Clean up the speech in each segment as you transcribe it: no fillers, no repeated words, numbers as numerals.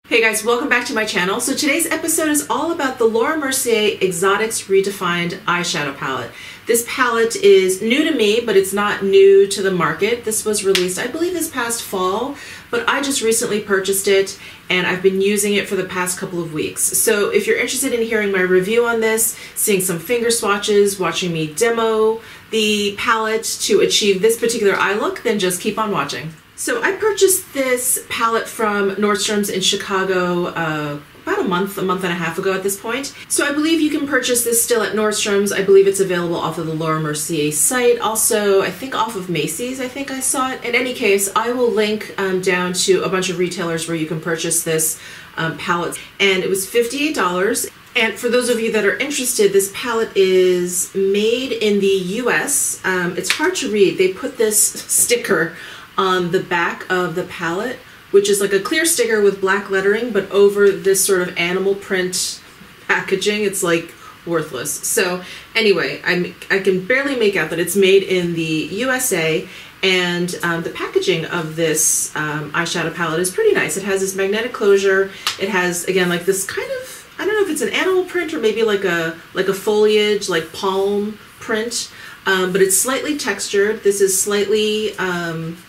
Hey guys, welcome back to my channel. So today's episode is all about the Laura Mercier Exotics Redefined eyeshadow palette. This palette is new to me, but it's not new to the market. This was released, I believe, this past fall, but I just recently purchased it and I've been using it for the past couple of weeks. So if you're interested in hearing my review on this, seeing some finger swatches, watching me demo the palette to achieve this particular eye look, then just keep on watching. So I purchased this palette from Nordstrom's in Chicago about a month and a half ago at this point. So I believe you can purchase this still at Nordstrom's. I believe it's available off of the Laura Mercier site. Also, I think off of Macy's, I think I saw it. In any case, I will link down to a bunch of retailers where you can purchase this palette. And it was $58. And for those of you that are interested, this palette is made in the US. It's hard to read. They put this sticker on the back of the palette, which is like a clear sticker with black lettering, but over this sort of animal print packaging, it's like worthless. So anyway, I can barely make out that it's made in the USA, and the packaging of this eyeshadow palette is pretty nice. It has this magnetic closure. It has, again, like this kind of, I don't know if it's an animal print or maybe like a foliage, like palm print. But it's slightly textured. This is slightly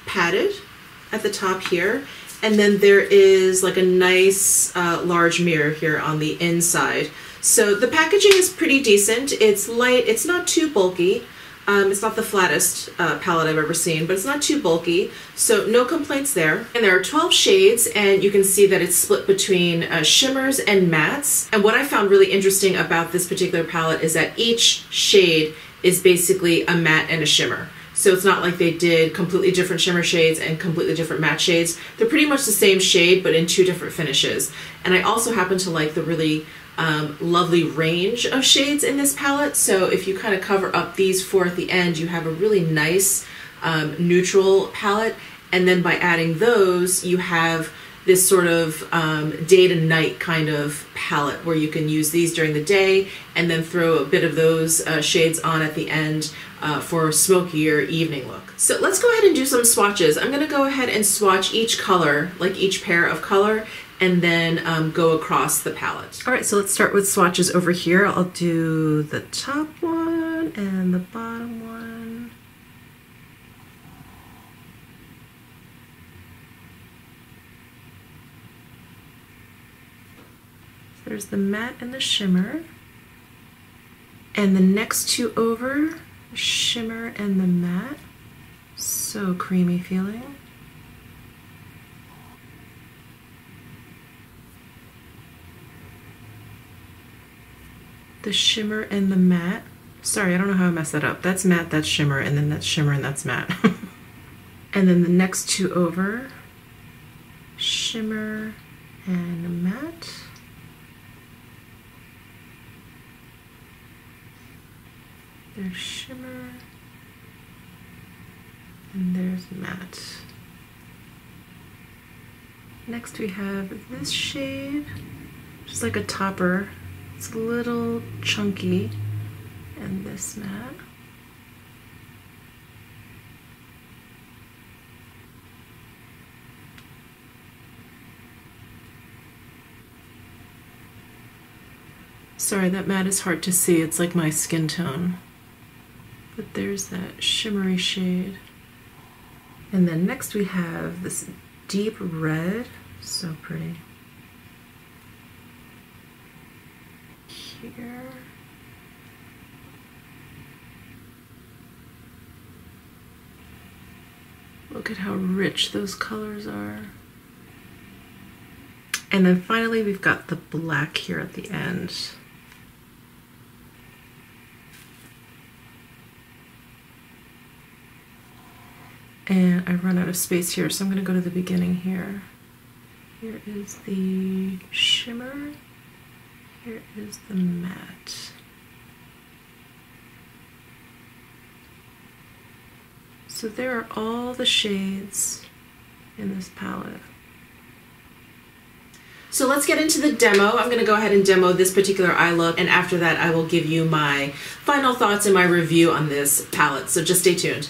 padded at the top here. And then there is like a nice large mirror here on the inside. So the packaging is pretty decent. It's light. It's not too bulky. It's not the flattest palette I've ever seen, but it's not too bulky. So no complaints there. And there are 12 shades, and you can see that it's split between shimmers and mattes. And what I found really interesting about this particular palette is that each shade is basically a matte and a shimmer. So it's not like they did completely different shimmer shades and completely different matte shades. They're pretty much the same shade, but in two different finishes. And I also happen to like the really lovely range of shades in this palette. So if you kind of cover up these four at the end, you have a really nice neutral palette. And then by adding those, you have this sort of day to night kind of palette where you can use these during the day and then throw a bit of those shades on at the end for a smokier evening look. So let's go ahead and do some swatches. I'm gonna go ahead and swatch each color, like each pair of color, and then go across the palette. All right, so let's start with swatches over here. I'll do the top one and the bottom one. There's the matte and the shimmer. And the next two over, shimmer and the matte. So creamy feeling. The shimmer and the matte. Sorry, I don't know how I messed that up. That's matte, that's shimmer, and then that's shimmer and that's matte. And then the next two over, shimmer and matte. There's shimmer, and there's matte. Next we have this shade, just like a topper. It's a little chunky, and this matte. Sorry, that matte is hard to see. It's like my skin tone. But there's that shimmery shade. And then next we have this deep red, so pretty. Here. Look at how rich those colors are. And then finally we've got the black here at the end. And I run out of space here, so I'm going to go to the beginning here. Here is the shimmer. Here is the matte. So there are all the shades in this palette. So let's get into the demo. I'm going to go ahead and demo this particular eye look, and after that I will give you my final thoughts and my review on this palette, so just stay tuned.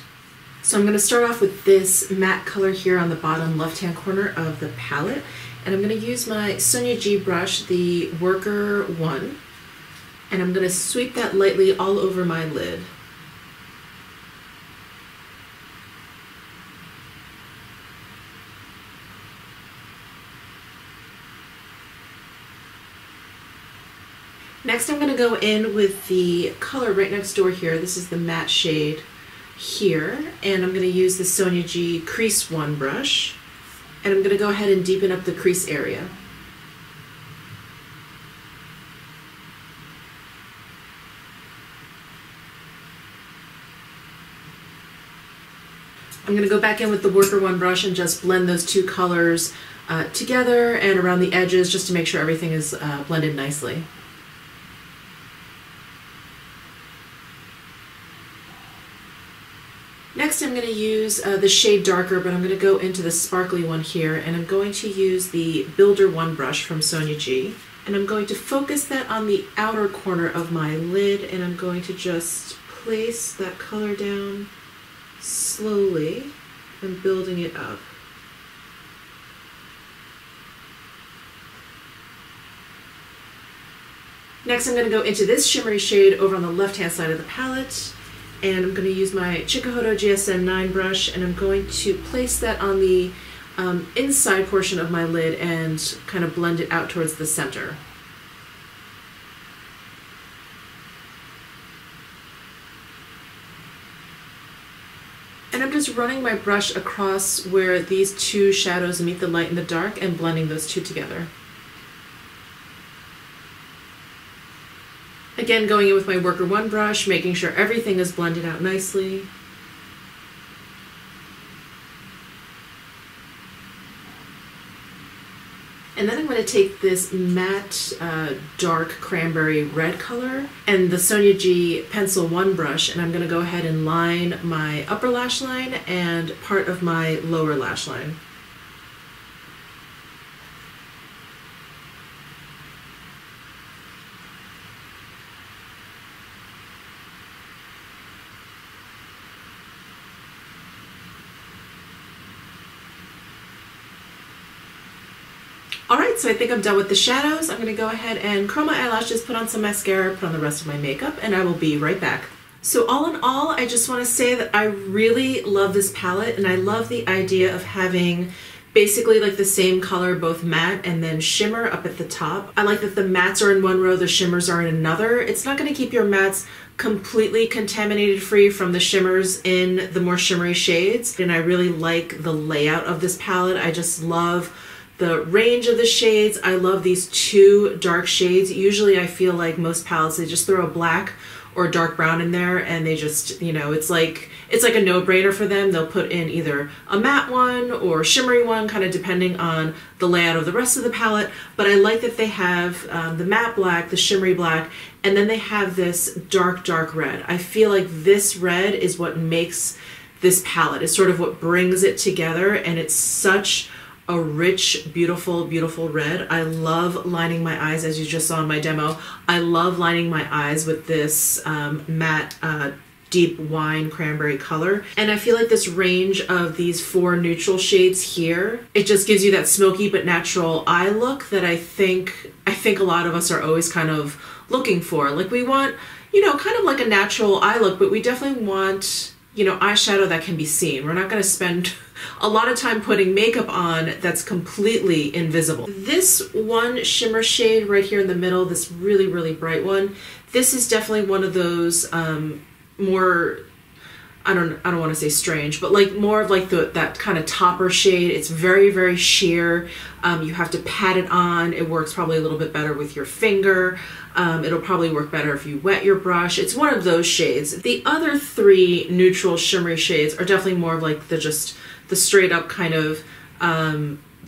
So I'm going to start off with this matte color here on the bottom left-hand corner of the palette. And I'm going to use my Sonia G brush, the Worker 1, and I'm going to sweep that lightly all over my lid. Next I'm going to go in with the color right next door here. This is the matte shade here, and I'm going to use the Sonia G Crease 1 brush, and I'm going to go ahead and deepen up the crease area. I'm going to go back in with the Worker 1 brush and just blend those two colors together and around the edges just to make sure everything is blended nicely. Next I'm going to use the shade Darker, but I'm going to go into the sparkly one here, and I'm going to use the Builder 1 brush from Sonia G. And I'm going to focus that on the outer corner of my lid, and I'm going to just place that color down slowly and building it up. Next I'm going to go into this shimmery shade over on the left-hand side of the palette. And I'm going to use my Chikuhodo GSM 9 brush, and I'm going to place that on the inside portion of my lid and kind of blend it out towards the center. And I'm just running my brush across where these two shadows meet the light and the dark and blending those two together. Again, going in with my Worker 1 brush, making sure everything is blended out nicely. And then I'm going to take this matte dark cranberry red color and the Sonia G Pencil 1 brush, and I'm going to go ahead and line my upper lash line and part of my lower lash line. Alright, so I think I'm done with the shadows. I'm going to go ahead and curl my eyelashes, put on some mascara, put on the rest of my makeup, and I will be right back. So all in all, I just want to say that I really love this palette, and I love the idea of having basically like the same color, both matte and then shimmer up at the top. I like that the mattes are in one row, the shimmers are in another. It's not going to keep your mattes completely contaminated free from the shimmers in the more shimmery shades, and I really like the layout of this palette. I just love the range of the shades. I love these two dark shades. Usually I feel like most palettes, they just throw a black or dark brown in there and they just, you know, it's like a no-brainer for them. They'll put in either a matte one or shimmery one, kind of depending on the layout of the rest of the palette. But I like that they have the matte black, the shimmery black, and then they have this dark, dark red. I feel like this red is what makes this palette. It's sort of what brings it together, and it's such a rich, beautiful, beautiful red. I love lining my eyes, as you just saw in my demo. I love lining my eyes with this matte deep wine cranberry color. And I feel like this range of these four neutral shades here, it just gives you that smoky but natural eye look that I think a lot of us are always kind of looking for. Like, we want, you know, kind of like a natural eye look, but we definitely want, you know, eyeshadow that can be seen. We're not going to spend a lot of time putting makeup on that's completely invisible. This one shimmer shade right here in the middle, this really, really bright one, this is definitely one of those more, I don't want to say strange, but like more of like that kind of topper shade. It's very, very sheer. You have to pat it on. It works probably a little bit better with your finger. It'll probably work better if you wet your brush. It's one of those shades. The other three neutral shimmery shades are definitely more of like the straight up kind of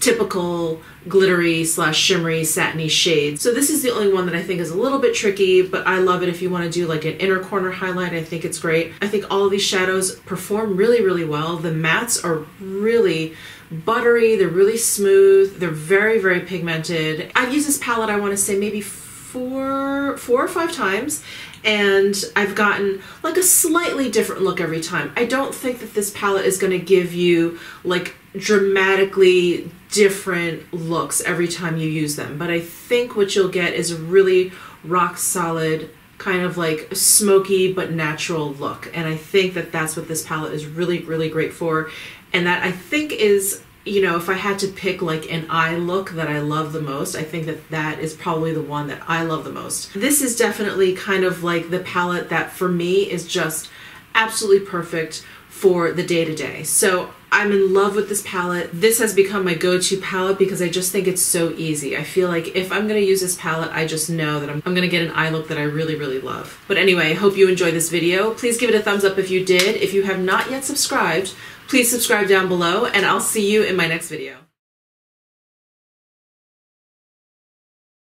typical glittery slash shimmery satiny shades. So this is the only one that I think is a little bit tricky, but I love it if you want to do like an inner corner highlight. I think it's great. I think all of these shadows perform really, really well. The mattes are really buttery, they're really smooth, they're very, very pigmented. I've used this palette, I want to say maybe four or five times, and I've gotten like a slightly different look every time. I don't think that this palette is going to give you like dramatically different looks every time you use them. But I think what you'll get is a really rock solid, kind of like smoky but natural look. And I think that that's what this palette is really, really great for. And that I think is, you know, if I had to pick like an eye look that I love the most, I think that that is probably the one that I love the most. This is definitely kind of like the palette that for me is just absolutely perfect for the day-to-day. So I'm in love with this palette. This has become my go-to palette because I just think it's so easy. I feel like if I'm gonna use this palette, I just know that I'm gonna get an eye look that I really, really love. But anyway, I hope you enjoyed this video. Please give it a thumbs up if you did. If you have not yet subscribed, please subscribe down below, and I'll see you in my next video.